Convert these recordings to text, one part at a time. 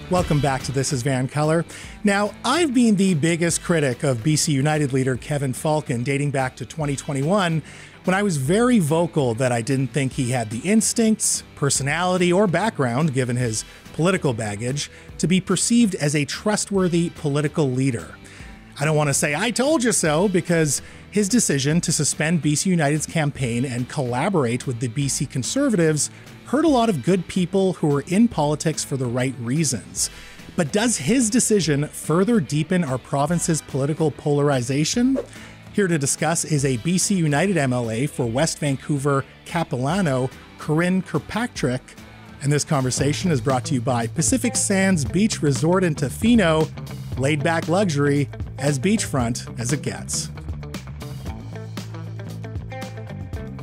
Welcome back to This is Van Keller. Now, I've been the biggest critic of BC United leader Kevin Falcon dating back to 2021, when I was very vocal that I didn't think he had the instincts, personality, or background, given his political baggage, to be perceived as a trustworthy political leader. I don't want to say I told you so, because his decision to suspend BC United's campaign and collaborate with the BC Conservatives hurt a lot of good people who were in politics for the right reasons. But does his decision further deepen our province's political polarization? Here to discuss is a BC United MLA for West Vancouver Capilano, Corinne Kirkpatrick. And this conversation is brought to you by Pacific Sands Beach Resort in Tofino, laid-back luxury, as beachfront as it gets.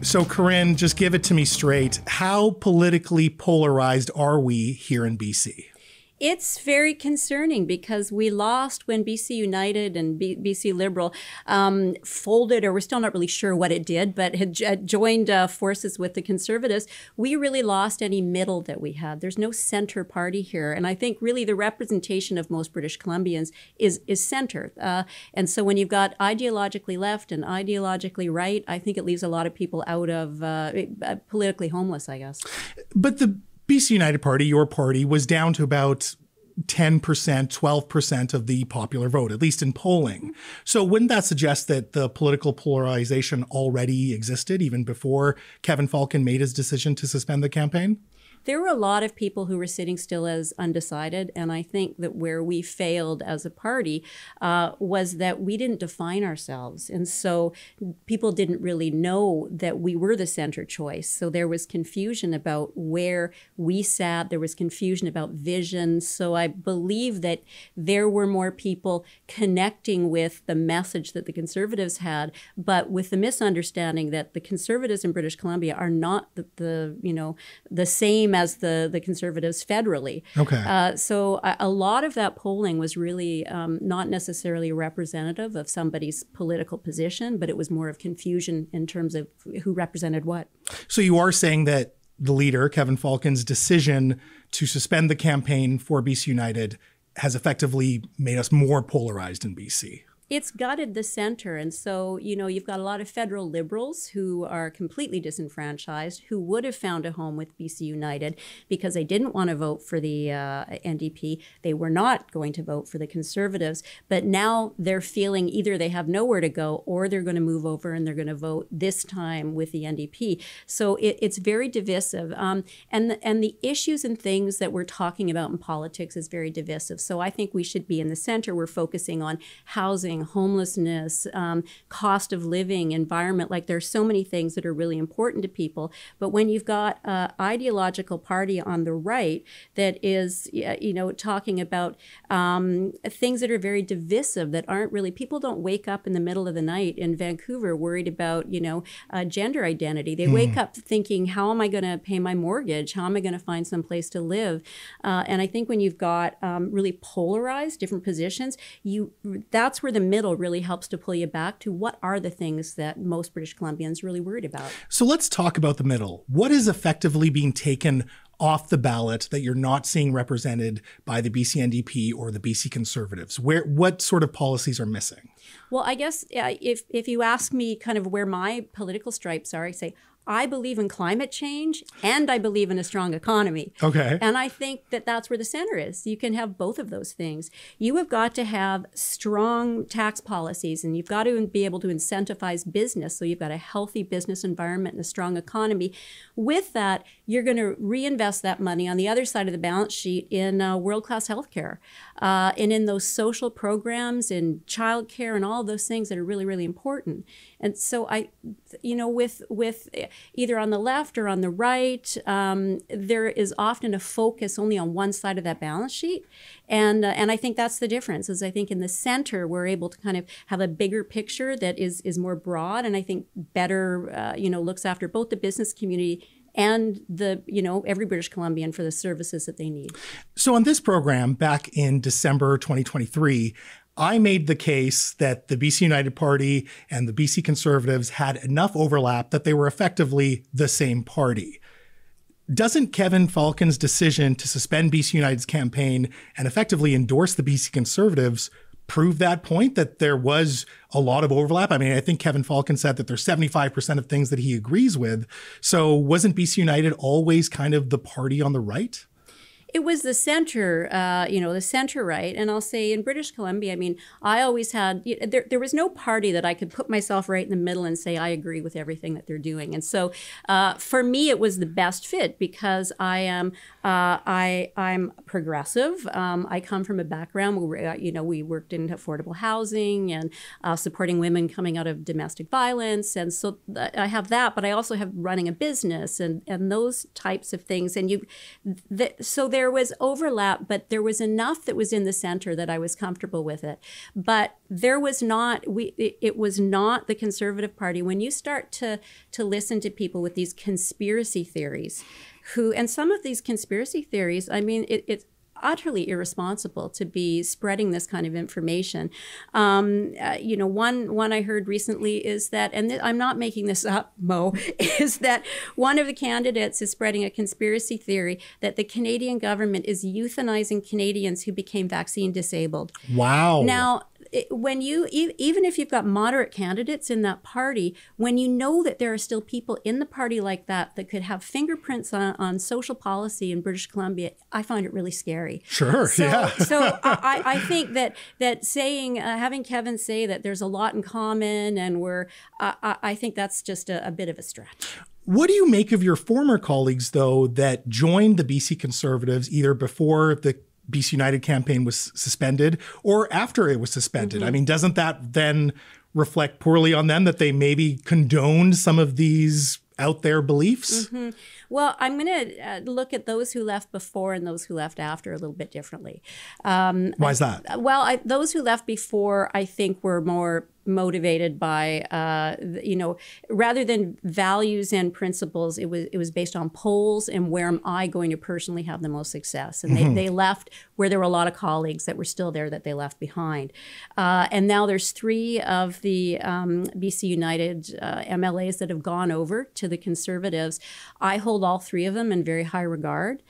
So Corinne, just give it to me straight. How politically polarized are we here in BC? It's very concerning because we lost when BC United and BC Liberal folded, or we're still not really sure what it did, but had joined forces with the Conservatives. We really lost any middle that we had. There's no center party here. And I think really the representation of most British Columbians is center. And so when you've got ideologically left and ideologically right, I think it leaves a lot of people out of politically homeless, I guess. But the BC United Party, your party, was down to about 10%, 12% of the popular vote, at least in polling. So wouldn't that suggest that the political polarization already existed even before Kevin Falcon made his decision to suspend the campaign? There were a lot of people who were sitting still as undecided, and I think that where we failed as a party was that we didn't define ourselves. And so people didn't really know that we were the center choice. So there was confusion about where we sat. There was confusion about vision. So I believe that there were more people connecting with the message that the Conservatives had, but with the misunderstanding that the Conservatives in British Columbia are not the same as the Conservatives federally. Okay. So a lot of that polling was really not necessarily representative of somebody's political position, but it was more of confusion in terms of who represented what. So you are saying that the leader, Kevin Falcon's decision to suspend the campaign for BC United has effectively made us more polarized in BC. It's gutted the center. And so, you've got a lot of federal Liberals who are completely disenfranchised, who would have found a home with BC United because they didn't want to vote for the NDP. They were not going to vote for the Conservatives. But now they're feeling either they have nowhere to go or they're going to move over and they're going to vote this time with the NDP. So it's very divisive. And the issues and things that we're talking about in politics is very divisive. So I think we should be in the center. We're focusing on housing, homelessness, cost of living, environment. Like there's so many things that are really important to people. But when you've got an ideological party on the right that is, talking about things that are very divisive, that aren't really, people don't wake up in the middle of the night in Vancouver worried about, gender identity. They wake up thinking, how am I going to pay my mortgage? How am I going to find some place to live? And I think when you've got really polarized different positions, that's where the middle really helps to pull you back to what are the things that most British Columbians really worried about. So let's talk about the middle. What is effectively being taken off the ballot that you're not seeing represented by the BC NDP or the BC Conservatives? What sort of policies are missing? Well, I guess if you ask me kind of where my political stripes are, I say, I believe in climate change and I believe in a strong economy. Okay. And I think that that's where the center is. You can have both of those things. You have got to have strong tax policies and you've got to be able to incentivize business. So you've got a healthy business environment and a strong economy. With that, you're going to reinvest that money on the other side of the balance sheet in world-class healthcare and in those social programs, in childcare and all of those things that are really, really important. And so with either on the left or on the right, there is often a focus only on one side of that balance sheet. And I think that's the difference, is I think in the center, we're able to kind of have a bigger picture that is more broad and I think better, looks after both the business community and every British Columbian for the services that they need. So on this program back in December 2023, I made the case that the BC United Party and the BC Conservatives had enough overlap that they were effectively the same party. Doesn't Kevin Falcon's decision to suspend BC United's campaign and effectively endorse the BC Conservatives prove that point, that there was a lot of overlap? I mean, I think Kevin Falcon said that there's 75% of things that he agrees with. So wasn't BC United always kind of the party on the right? It was the center, the center right. And I'll say in British Columbia, I mean, I always had, there was no party that I could put myself right in the middle and say, I agree with everything that they're doing. And so for me, it was the best fit because I'm progressive. I come from a background where, we worked in affordable housing and supporting women coming out of domestic violence. And so I have that, but I also have running a business and those types of things. And so there was overlap, but there was enough that was in the center that I was comfortable with it. But there was not, it was not the Conservative Party. When you start to listen to people with these conspiracy theories, and some of these conspiracy theories, I mean, it's utterly irresponsible to be spreading this kind of information. One I heard recently is that, and I'm not making this up, Mo, is that one of the candidates is spreading a conspiracy theory that the Canadian government is euthanizing Canadians who became vaccine disabled. Wow. Now, when even if you've got moderate candidates in that party, when you know that there are still people in the party like that could have fingerprints on social policy in British Columbia, I find it really scary. Sure, yeah. So I think that saying, having Kevin say that there's a lot in common and I think that's just a bit of a stretch. What do you make of your former colleagues, though, that joined the BC Conservatives either before the BC United campaign was suspended or after it was suspended? I mean, doesn't that then reflect poorly on them that they maybe condoned some of these out there beliefs? Well, I'm going to look at those who left before and those who left after a little bit differently. Why is that? Well, those who left before, I think, were more motivated by, rather than values and principles, it was based on polls and where am I going to personally have the most success. And they left where there were a lot of colleagues that were still there that they left behind. And now there's 3 of the BC United MLAs that have gone over to the Conservatives. I hold all 3 of them in very high regard.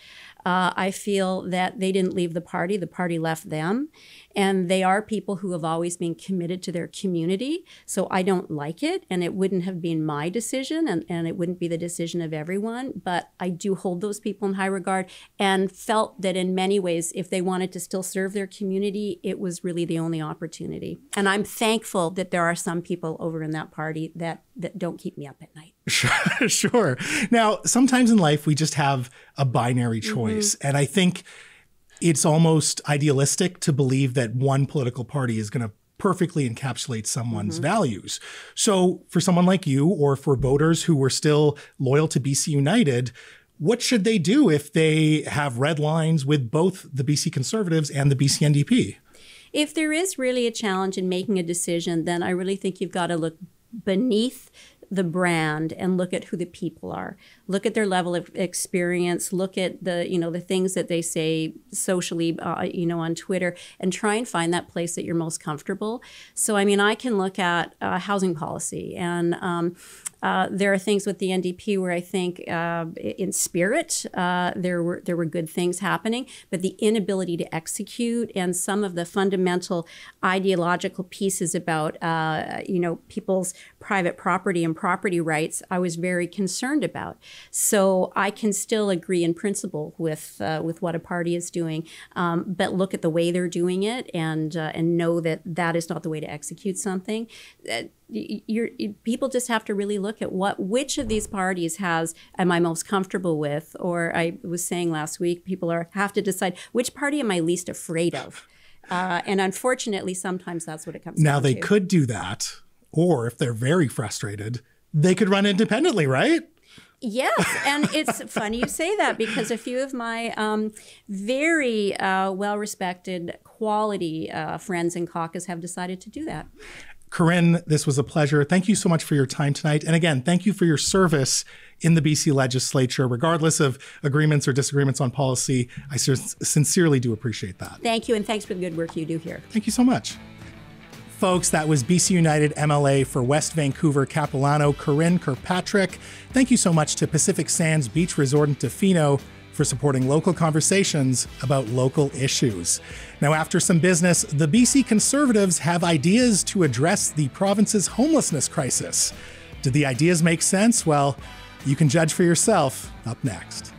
I feel that they didn't leave the party left them. And they are people who have always been committed to their community. So I don't like it, and it wouldn't have been my decision, and it wouldn't be the decision of everyone. But I do hold those people in high regard and felt that in many ways, if they wanted to still serve their community, it was really the only opportunity. And I'm thankful that there are some people over in that party that don't keep me up at night. Sure. Now, sometimes in life, we just have a binary choice. And I think it's almost idealistic to believe that one political party is going to perfectly encapsulate someone's values. So for someone like you, or for voters who were still loyal to BC United, what should they do if they have red lines with both the BC Conservatives and the BC NDP? If there is really a challenge in making a decision, then I really think you've got to look beneath the brand and look at who the people are. Look at their level of experience. Look at the things that they say socially, on Twitter, and try and find that place that you're most comfortable. So, I mean, I can look at housing policy, and there are things with the NDP where I think in spirit there were good things happening, but the inability to execute and some of the fundamental ideological pieces about people's private property and property rights, I was very concerned about. So I can still agree in principle with what a party is doing, but look at the way they're doing it and know that is not the way to execute something. People just have to really look at which of these parties am I most comfortable with, or I was saying last week, people have to decide which party am I least afraid of, and unfortunately, sometimes that's what it comes down to. Now they could do that, or if they're very frustrated, they could run independently, right? Yes, and it's funny you say that because a few of my very well-respected quality friends in caucus have decided to do that. Corinne, this was a pleasure. Thank you so much for your time tonight. And again, thank you for your service in the BC legislature. Regardless of agreements or disagreements on policy, I sincerely do appreciate that. Thank you, and thanks for the good work you do here. Thank you so much. folks. That was BC United MLA for West Vancouver Capilano, Corinne Kirkpatrick. Thank you so much to Pacific Sands Beach Resort in Tofino for supporting local conversations about local issues. Now, after some business, the BC Conservatives have ideas to address the province's homelessness crisis. Did the ideas make sense? Well, you can judge for yourself up next.